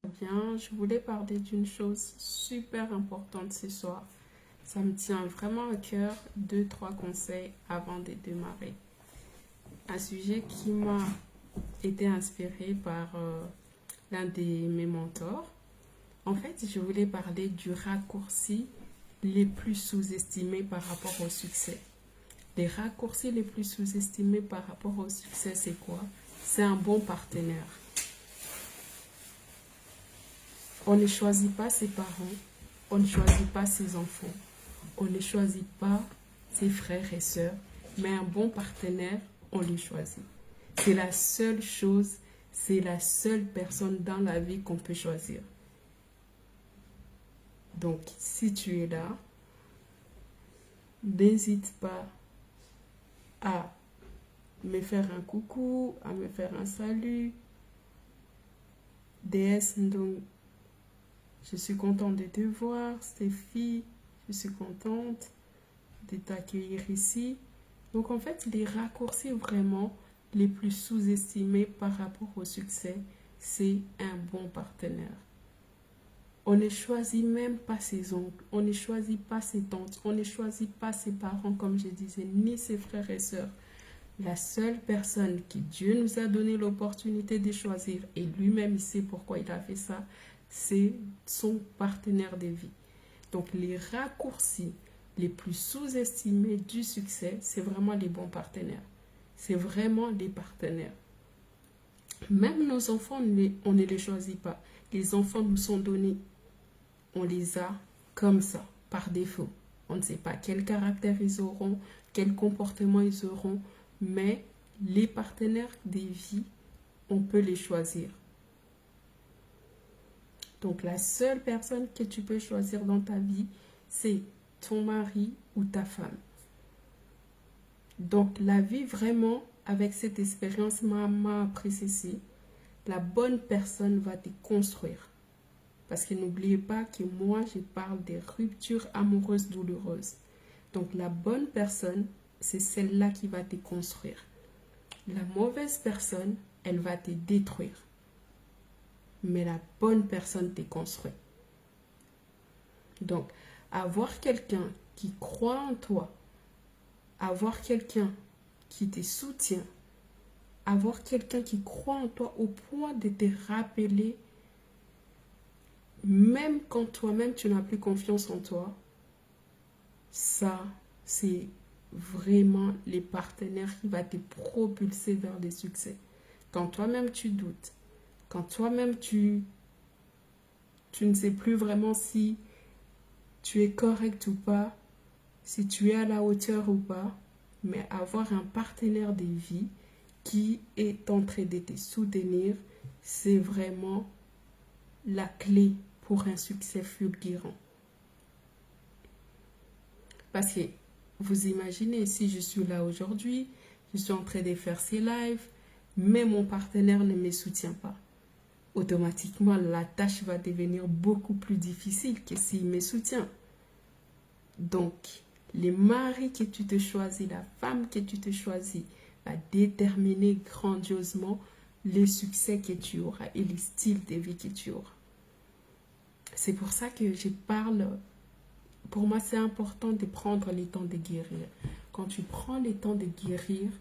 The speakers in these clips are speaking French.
Bien, je voulais parler d'une chose super importante ce soir. Ça me tient vraiment à cœur, deux, trois conseils avant de démarrer. Un sujet qui m'a été inspiré par l'un de mes mentors. En fait, je voulais parler du raccourci les plus sous-estimés par rapport au succès. Les raccourcis les plus sous-estimés par rapport au succès, c'est quoi? C'est un bon partenaire. On ne choisit pas ses parents, on ne choisit pas ses enfants, on ne choisit pas ses frères et sœurs, mais un bon partenaire, on le choisit. C'est la seule chose, c'est la seule personne dans la vie qu'on peut choisir. Donc, si tu es là, n'hésite pas à me faire un coucou, à me faire un salut. DS, donc, je suis contente de te voir, Stéphie. Je suis contente de t'accueillir ici. Donc, en fait, les raccourcis vraiment les plus sous-estimés par rapport au succès, c'est un bon partenaire. On ne choisit même pas ses oncles, on ne choisit pas ses tantes, on ne choisit pas ses parents, comme je disais, ni ses frères et sœurs. La seule personne que Dieu nous a donné l'opportunité de choisir, et lui-même il sait pourquoi il a fait ça, c'est son partenaire de vie. Donc les raccourcis les plus sous-estimés du succès, c'est vraiment les bons partenaires. C'est vraiment les partenaires. Même nos enfants, on ne les choisit pas. Les enfants nous sont donnés. On les a comme ça, par défaut. On ne sait pas quel caractère ils auront, quel comportement ils auront, mais les partenaires des vies, on peut les choisir. Donc la seule personne que tu peux choisir dans ta vie, c'est ton mari ou ta femme. Donc la vie vraiment, avec cette expérience, m'a appris ceci. La bonne personne va te construire. Parce que n'oubliez pas que moi, je parle des ruptures amoureuses douloureuses. Donc la bonne personne, c'est celle-là qui va te construire. La mauvaise personne, elle va te détruire. Mais la bonne personne te construit. Donc, avoir quelqu'un qui croit en toi, avoir quelqu'un qui te soutient, avoir quelqu'un qui croit en toi au point de te rappeler, même quand toi-même tu n'as plus confiance en toi, ça, c'est vraiment les partenaires qui vont te propulser vers des succès. Quand toi-même tu doutes, quand toi-même tu ne sais plus vraiment si tu es correct ou pas, si tu es à la hauteur ou pas, mais avoir un partenaire de vie qui est en train de te soutenir, c'est vraiment la clé pour un succès fulgurant. Parce que vous imaginez, si je suis là aujourd'hui, je suis en train de faire ces lives, mais mon partenaire ne me soutient pas. Automatiquement, la tâche va devenir beaucoup plus difficile que s'il me soutient. Donc, les maris que tu te choisis, la femme que tu te choisis, va déterminer grandiosement le succès que tu auras et le style de vie que tu auras. C'est pour ça que je parle. Pour moi, c'est important de prendre le temps de guérir. Quand tu prends le temps de guérir,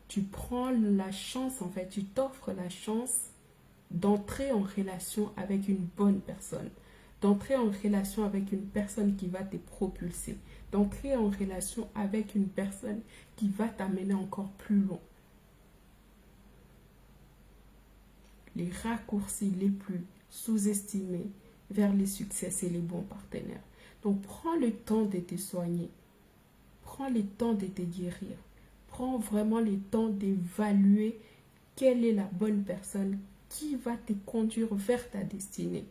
tu prends la chance, en fait, tu t'offres la chance d'entrer en relation avec une bonne personne, d'entrer en relation avec une personne qui va te propulser, d'entrer en relation avec une personne qui va t'amener encore plus loin. Les raccourcis les plus sous-estimés vers les succès, c'est les bons partenaires. Donc, prends le temps de te soigner. Prends le temps de te guérir. Prends vraiment le temps d'évaluer quelle est la bonne personne qui va te conduire vers ta destinée.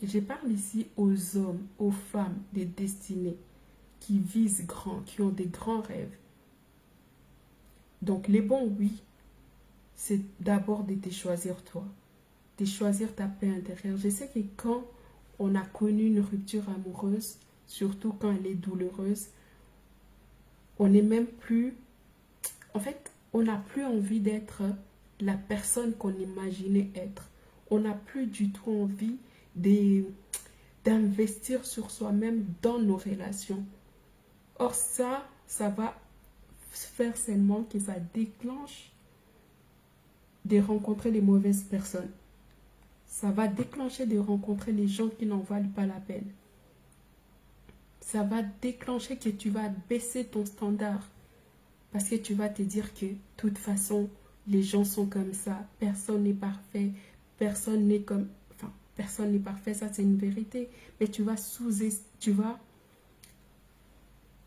Je parle ici aux hommes, aux femmes des destinées qui visent grand, qui ont des grands rêves. Donc, les bons oui, c'est d'abord de te choisir toi, de choisir ta paix intérieure. Je sais que quand on a connu une rupture amoureuse, surtout quand elle est douloureuse, on n'est même plus... En fait, On n'a plus envie d'être la personne qu'on imaginait être. On n'a plus du tout envie d'investir sur soi-même dans nos relations. Or ça va faire seulement que ça déclenche de rencontrer les mauvaises personnes. Ça va déclencher de rencontrer les gens qui n'en valent pas la peine. Ça va déclencher que tu vas baisser ton standard. Parce que tu vas te dire que, de toute façon, les gens sont comme ça. Personne n'est parfait. Personne n'est comme... Enfin, personne n'est parfait, ça c'est une vérité. Mais tu vas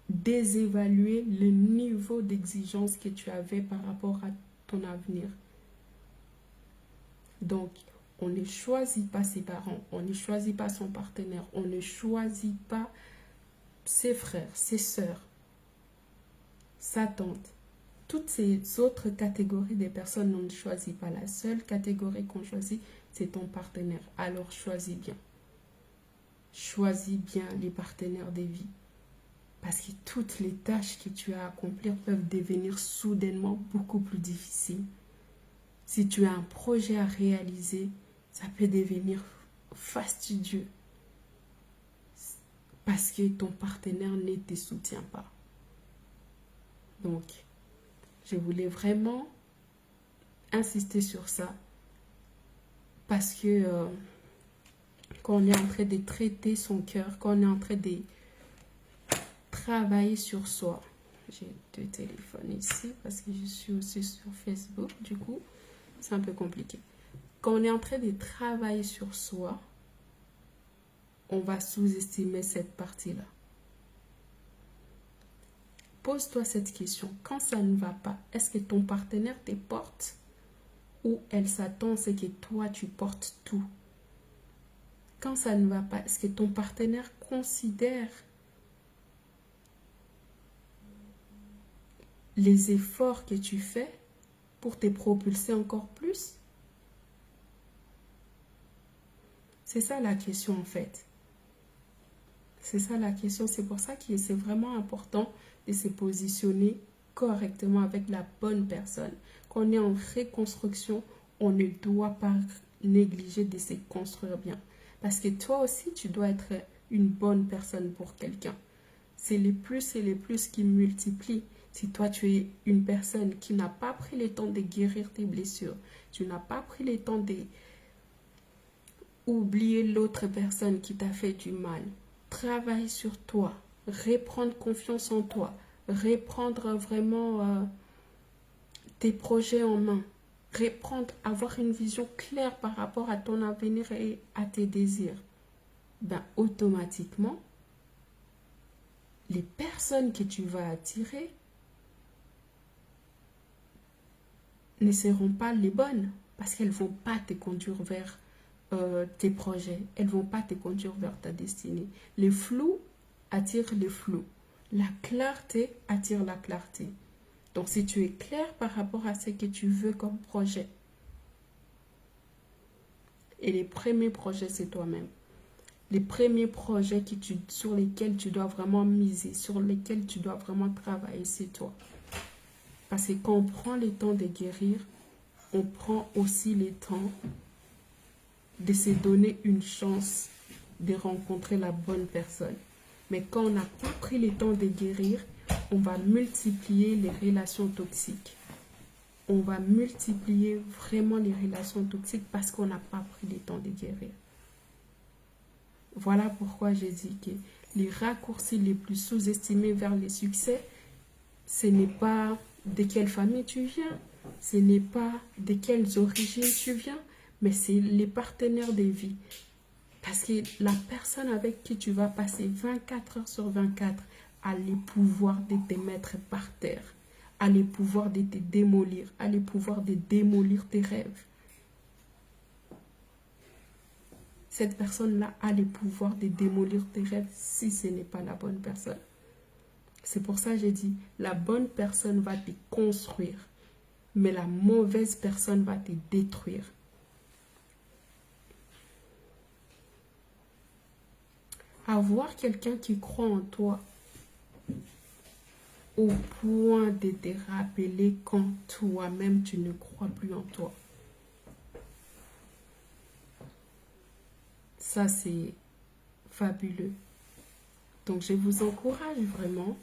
désévaluer le niveau d'exigence que tu avais par rapport à ton avenir. Donc, on ne choisit pas ses parents, on ne choisit pas son partenaire, on ne choisit pas ses frères, ses sœurs, sa tante. Toutes ces autres catégories de personnes, on ne choisit pas. La seule catégorie qu'on choisit, c'est ton partenaire. Alors, choisis bien. Choisis bien les partenaires de vie. Parce que toutes les tâches que tu as à accomplir peuvent devenir soudainement beaucoup plus difficiles. Si tu as un projet à réaliser, ça peut devenir fastidieux. Parce que ton partenaire ne te soutient pas. Donc, je voulais vraiment insister sur ça. Parce que quand on est en train de traiter son cœur, quand on est en train de travailler sur soi. J'ai 2 téléphones ici parce que je suis aussi sur Facebook. Du coup, c'est un peu compliqué. Quand on est en train de travailler sur soi, on va sous-estimer cette partie-là. Pose-toi cette question. Quand ça ne va pas, est-ce que ton partenaire te porte ou elle s'attend à ce que toi, tu portes tout? Quand ça ne va pas, est-ce que ton partenaire considère les efforts que tu fais pour te propulser encore plus? C'est ça la question en fait. C'est ça la question. C'est pour ça que c'est vraiment important de se positionner correctement avec la bonne personne. Quand on est en reconstruction, on ne doit pas négliger de se construire bien. Parce que toi aussi, tu dois être une bonne personne pour quelqu'un. C'est les plus et les plus qui multiplient. Si toi, tu es une personne qui n'a pas pris le temps de guérir tes blessures, tu n'as pas pris le temps d'oublier l'autre personne qui t'a fait du mal, travaille sur toi, reprendre confiance en toi, reprendre vraiment tes projets en main, avoir une vision claire par rapport à ton avenir et à tes désirs, ben automatiquement, les personnes que tu vas attirer ne seront pas les bonnes parce qu'elles ne vont pas te conduire vers tes projets. Elles ne vont pas te conduire vers ta destinée. Les flous attirent les flous. La clarté attire la clarté. Donc, si tu es clair par rapport à ce que tu veux comme projet, et les premiers projets, c'est toi-même. Les premiers projets sur lesquels tu dois vraiment miser, sur lesquels tu dois vraiment travailler, c'est toi. Parce que quand on prend le temps de guérir, on prend aussi le temps de se donner une chance de rencontrer la bonne personne. Mais quand on n'a pas pris le temps de guérir, on va multiplier les relations toxiques. On va multiplier vraiment les relations toxiques parce qu'on n'a pas pris le temps de guérir. Voilà pourquoi j'ai dit que les raccourcis les plus sous-estimés vers le succès, ce n'est pas de quelle famille tu viens, ce n'est pas de quelles origines tu viens, mais c'est les partenaires de vie. Parce que la personne avec qui tu vas passer 24 heures sur 24 a le pouvoir de te mettre par terre, a le pouvoir de te démolir, a le pouvoir de démolir tes rêves. Cette personne-là a le pouvoir de démolir tes rêves si ce n'est pas la bonne personne. C'est pour ça que j'ai dit, la bonne personne va te construire, mais la mauvaise personne va te détruire. Avoir quelqu'un qui croit en toi au point de te rappeler quand toi-même tu ne crois plus en toi. Ça, c'est fabuleux. Donc, je vous encourage vraiment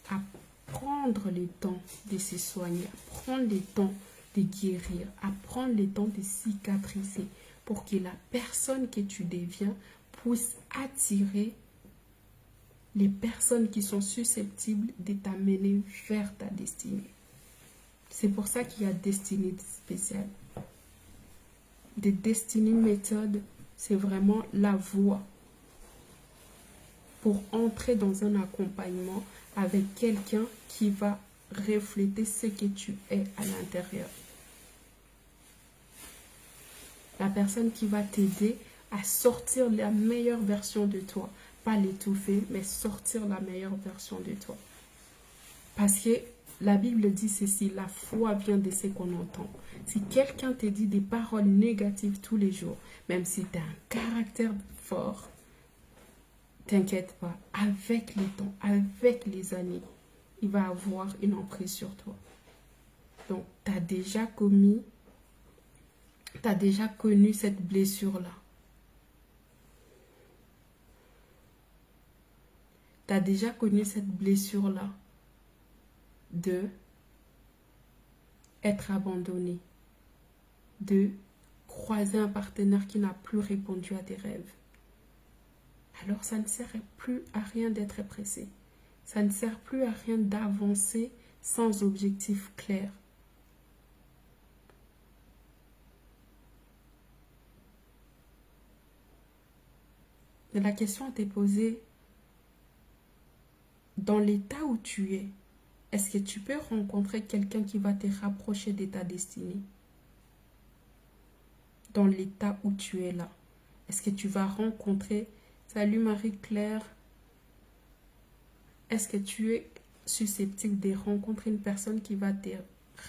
à prendre le temps de se soigner, à prendre le temps de guérir, à prendre le temps de cicatriser pour que la personne que tu deviens puisse attirer les personnes qui sont susceptibles de t'amener vers ta destinée. C'est pour ça qu'il y a destinée spéciale. Des destiny méthodes, c'est vraiment la voie pour entrer dans un accompagnement avec quelqu'un qui va refléter ce que tu es à l'intérieur. La personne qui va t'aider à sortir la meilleure version de toi. Pas l'étouffer, mais sortir la meilleure version de toi. Parce que la Bible dit ceci, la foi vient de ce qu'on entend. Si quelqu'un te dit des paroles négatives tous les jours, même si tu as un caractère fort, t'inquiète pas, avec le temps, avec les années, il va avoir une emprise sur toi. Donc, tu as déjà connu cette blessure-là. Tu as déjà connu cette blessure-là de être abandonné, de croiser un partenaire qui n'a plus répondu à tes rêves. Alors ça ne sert plus à rien d'être pressé. Ça ne sert plus à rien d'avancer sans objectif clair. Et la question t'est posée, dans l'état où tu es, est-ce que tu peux rencontrer quelqu'un qui va te rapprocher de ta destinée? Dans l'état où tu es là, est-ce que tu vas rencontrer... Salut Marie-Claire. Est-ce que tu es susceptible de rencontrer une personne qui va te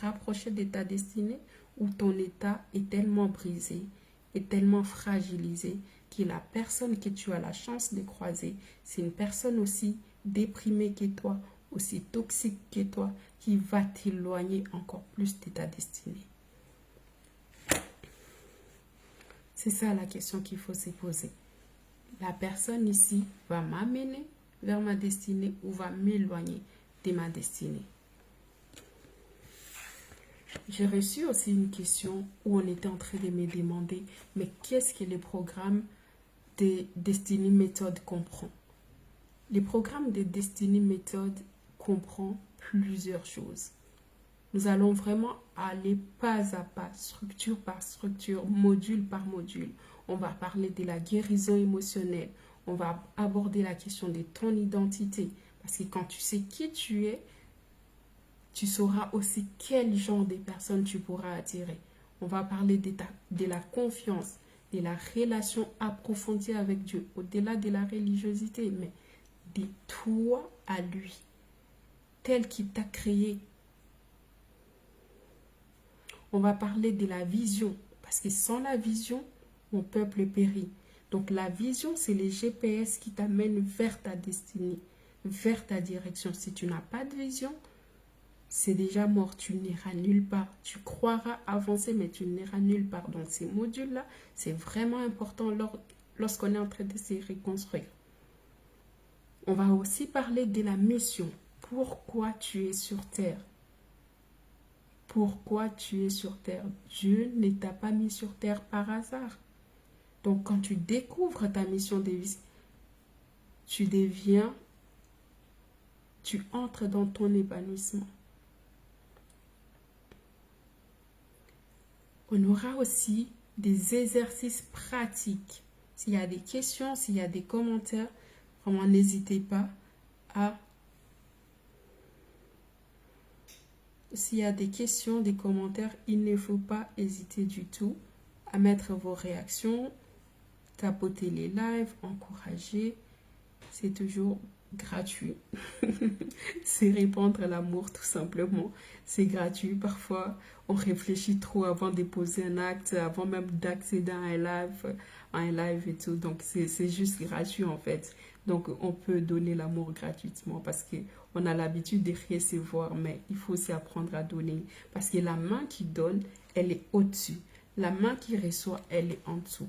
rapprocher de ta destinée ou ton état est tellement brisé, est tellement fragilisé que la personne que tu as la chance de croiser, c'est une personne aussi déprimée que toi, aussi toxique que toi, qui va t'éloigner encore plus de ta destinée? C'est ça la question qu'il faut se poser. La personne ici va m'amener vers ma destinée ou va m'éloigner de ma destinée. J'ai reçu aussi une question où on était en train de me demander, mais qu'est-ce que le programme de Destiny Method comprend? Le programme de Destiny Method comprend plusieurs choses. Nous allons vraiment aller pas à pas, structure par structure, module par module. On va parler de la guérison émotionnelle. On va aborder la question de ton identité. Parce que quand tu sais qui tu es, tu sauras aussi quel genre de personnes tu pourras attirer. On va parler de la confiance, de la relation approfondie avec Dieu, au-delà de la religiosité, mais de toi à lui, tel qu'il t'a créé. On va parler de la vision, parce que sans la vision, mon peuple périt. Donc la vision, c'est les GPS qui t'amènent vers ta destinée, vers ta direction. Si tu n'as pas de vision, c'est déjà mort, tu n'iras nulle part. Tu croiras avancer, mais tu n'iras nulle part. Donc ces modules-là, c'est vraiment important lorsqu'on est en train de se reconstruire. On va aussi parler de la mission. Pourquoi tu es sur Terre? Pourquoi tu es sur Terre? Dieu ne t'a pas mis sur Terre par hasard. Donc quand tu découvres ta mission de vie, tu entres dans ton épanouissement. On aura aussi des exercices pratiques. S'il y a des questions, s'il y a des commentaires, vraiment n'hésitez pas à... S'il y a des questions, des commentaires, il ne faut pas hésiter du tout à mettre vos réactions, tapoter les lives, encourager. C'est toujours gratuit. C'est répandre l'amour tout simplement. C'est gratuit. Parfois, on réfléchit trop avant de poser un acte, avant même d'accéder à un live et tout. Donc, c'est juste gratuit en fait. Donc, on peut donner l'amour gratuitement parce qu'on a l'habitude de recevoir, mais il faut aussi apprendre à donner. Parce que la main qui donne, elle est au-dessus. La main qui reçoit, elle est en dessous.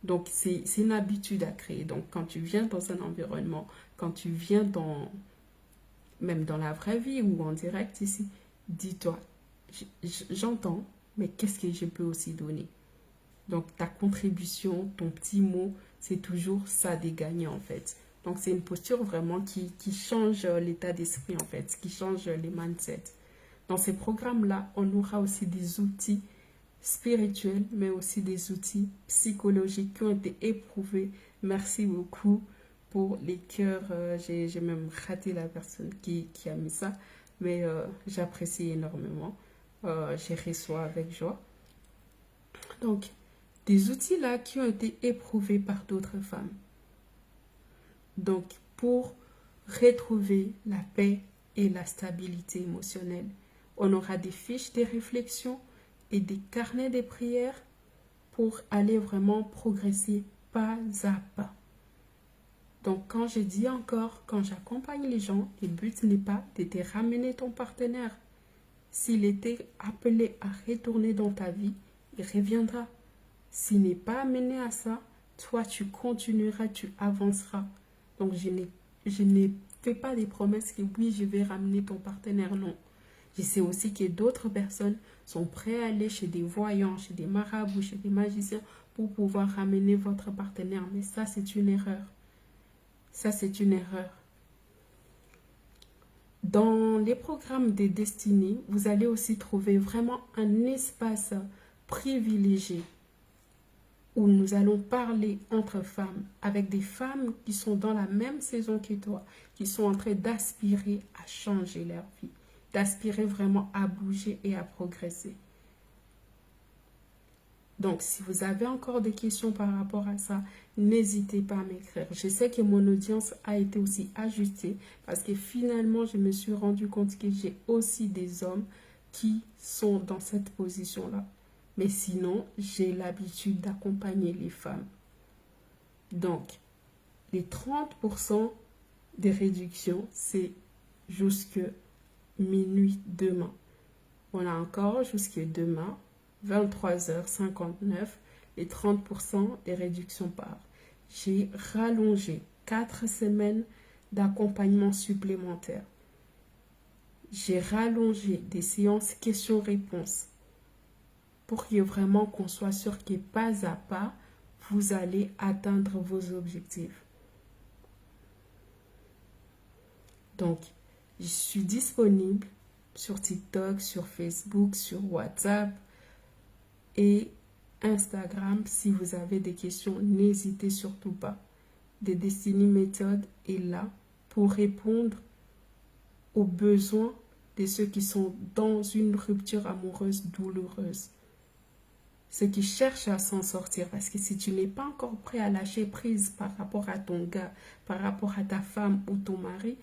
Donc, c'est une habitude à créer. Donc, quand tu viens dans un environnement, quand tu viens même dans la vraie vie ou en direct ici, dis-toi, j'entends, mais qu'est-ce que je peux aussi donner? Donc, ta contribution, ton petit mot, c'est toujours ça des gagnants en fait. Donc, c'est une posture vraiment qui change l'état d'esprit en fait, qui change les mindsets. Dans ces programmes-là, on aura aussi des outils spirituels, mais aussi des outils psychologiques qui ont été éprouvés. Merci beaucoup pour les cœurs. J'ai même raté la personne qui a mis ça, mais j'apprécie énormément. Je reçois avec joie. Donc, des outils là qui ont été éprouvés par d'autres femmes. Donc, pour retrouver la paix et la stabilité émotionnelle, on aura des fiches de réflexion et des carnets de prières pour aller vraiment progresser pas à pas. Donc, quand je dis encore, quand j'accompagne les gens, le but n'est pas de te ramener ton partenaire. S'il était appelé à retourner dans ta vie, il reviendra. S'il n'est pas amené à ça, toi, tu continueras, tu avanceras. Donc, je ne fais pas des promesses que oui, je vais ramener ton partenaire, non. Je sais aussi que d'autres personnes sont prêtes à aller chez des voyants, chez des marabouts, chez des magiciens pour pouvoir ramener votre partenaire. Mais ça, c'est une erreur. Ça, c'est une erreur. Dans les programmes des destinées, vous allez aussi trouver vraiment un espace privilégié où nous allons parler entre femmes, avec des femmes qui sont dans la même saison que toi, qui sont en train d'aspirer à changer leur vie, d'aspirer vraiment à bouger et à progresser. Donc, si vous avez encore des questions par rapport à ça, n'hésitez pas à m'écrire. Je sais que mon audience a été aussi ajustée parce que finalement, je me suis rendu compte que j'ai aussi des hommes qui sont dans cette position-là. Mais sinon, j'ai l'habitude d'accompagner les femmes. Donc, les 30% des réductions, c'est jusque minuit demain. On a encore jusque demain, 23h59, les 30% des réductions partent. J'ai rallongé 4 semaines d'accompagnement supplémentaire. J'ai rallongé des séances questions-réponses pour que vraiment qu'on soit sûr que pas à pas, vous allez atteindre vos objectifs. Donc, je suis disponible sur TikTok, sur Facebook, sur WhatsApp et Instagram. Si vous avez des questions, n'hésitez surtout pas. The Destiny Method est là pour répondre aux besoins de ceux qui sont dans une rupture amoureuse douloureuse. Ceux qui cherchent à s'en sortir. Parce que si tu n'es pas encore prêt à lâcher prise par rapport à ton gars, par rapport à ta femme ou ton mari,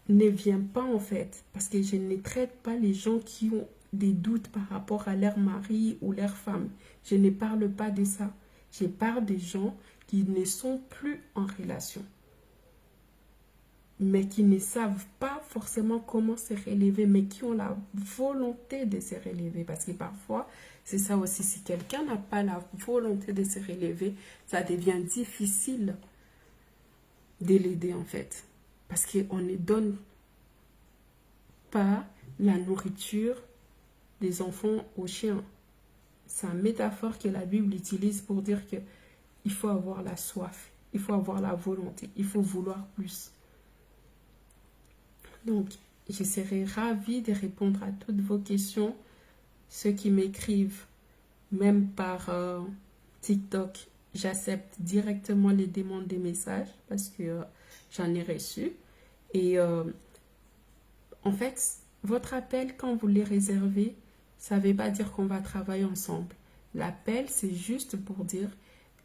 ne viens pas en fait. Parce que je ne traite pas les gens qui ont des doutes par rapport à leur mari ou leur femme. Je ne parle pas de ça. Je parle des gens qui ne sont plus en relation, mais qui ne savent pas forcément comment se relever, mais qui ont la volonté de se relever. Parce que parfois, c'est ça aussi, si quelqu'un n'a pas la volonté de se relever, ça devient difficile de l'aider en fait. Parce qu'on ne donne pas la nourriture des enfants aux chiens. C'est une métaphore que la Bible utilise pour dire que il faut avoir la soif, il faut avoir la volonté, il faut vouloir plus. Donc, je serai ravie de répondre à toutes vos questions. Ceux qui m'écrivent, même par TikTok, j'accepte directement les demandes des messages parce que j'en ai reçu. Et en fait, votre appel, quand vous les réservez, ça ne veut pas dire qu'on va travailler ensemble. L'appel, c'est juste pour dire,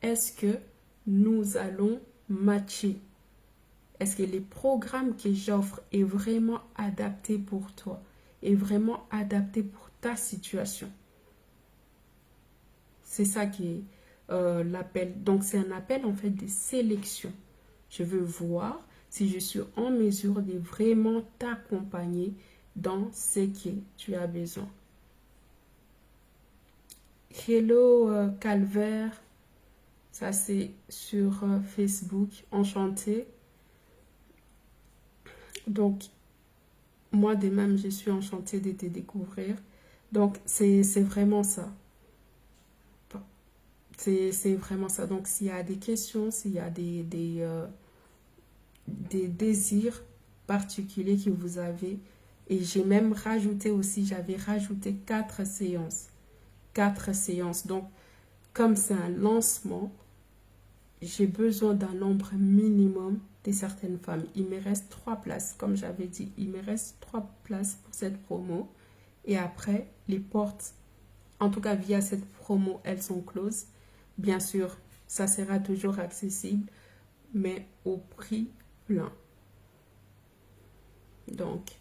est-ce que nous allons matcher? Est-ce que les programmes que j'offre est vraiment adapté pour toi, est vraiment adapté pour ta situation? C'est ça qui est l'appel. Donc, c'est un appel en fait de sélection. Je veux voir si je suis en mesure de vraiment t'accompagner dans ce que tu as besoin. Hello Calvaire, ça c'est sur Facebook, enchanté. Donc, moi de même, je suis enchantée de te découvrir. Donc, c'est vraiment ça. C'est vraiment ça. Donc, s'il y a des questions, s'il y a des désirs particuliers que vous avez, et j'ai même rajouté aussi, j'avais rajouté 4 séances. 4 séances. Donc, comme c'est un lancement, j'ai besoin d'un nombre minimum de certaines femmes. Il me reste 3 places. Comme j'avais dit, il me reste 3 places pour cette promo. Et après, les portes, en tout cas via cette promo, elles sont closes. Bien sûr, ça sera toujours accessible, mais au prix plein. Donc,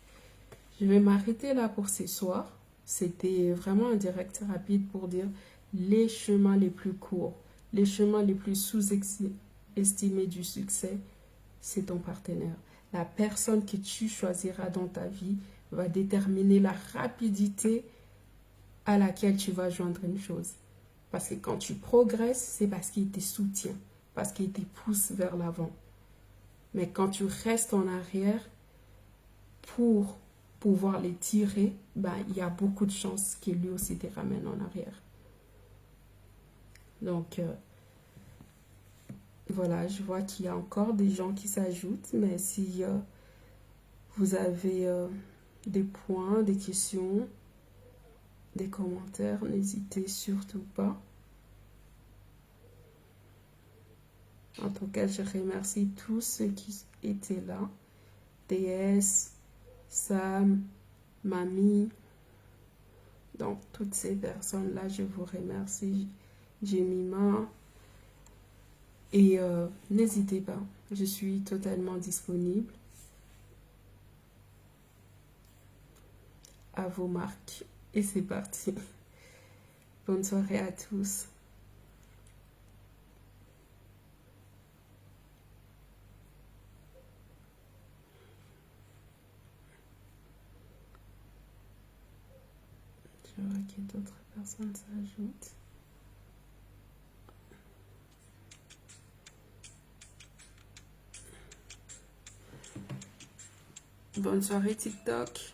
je vais m'arrêter là pour ce soir. C'était vraiment un direct rapide pour dire les chemins les plus courts, les chemins les plus sous-estimés du succès, c'est ton partenaire. La personne que tu choisiras dans ta vie va déterminer la rapidité à laquelle tu vas joindre une chose. Parce que quand tu progresses, c'est parce qu'il te soutient, parce qu'il te pousse vers l'avant. Mais quand tu restes en arrière, pour pouvoir les tirer, ben, il y a beaucoup de chances qu'il lui aussi te ramène en arrière. Donc, voilà, je vois qu'il y a encore des gens qui s'ajoutent, mais si vous avez des points, des questions, des commentaires, n'hésitez surtout pas. En tout cas, je remercie tous ceux qui étaient là. DS, Sam, Mamie. Donc, toutes ces personnes-là, je vous remercie. Jemima. Et n'hésitez pas, je suis totalement disponible. À vos marques. Et c'est parti. Bonne soirée à tous. Je vois que d'autres personnes s'ajoutent. Bonne soirée TikTok.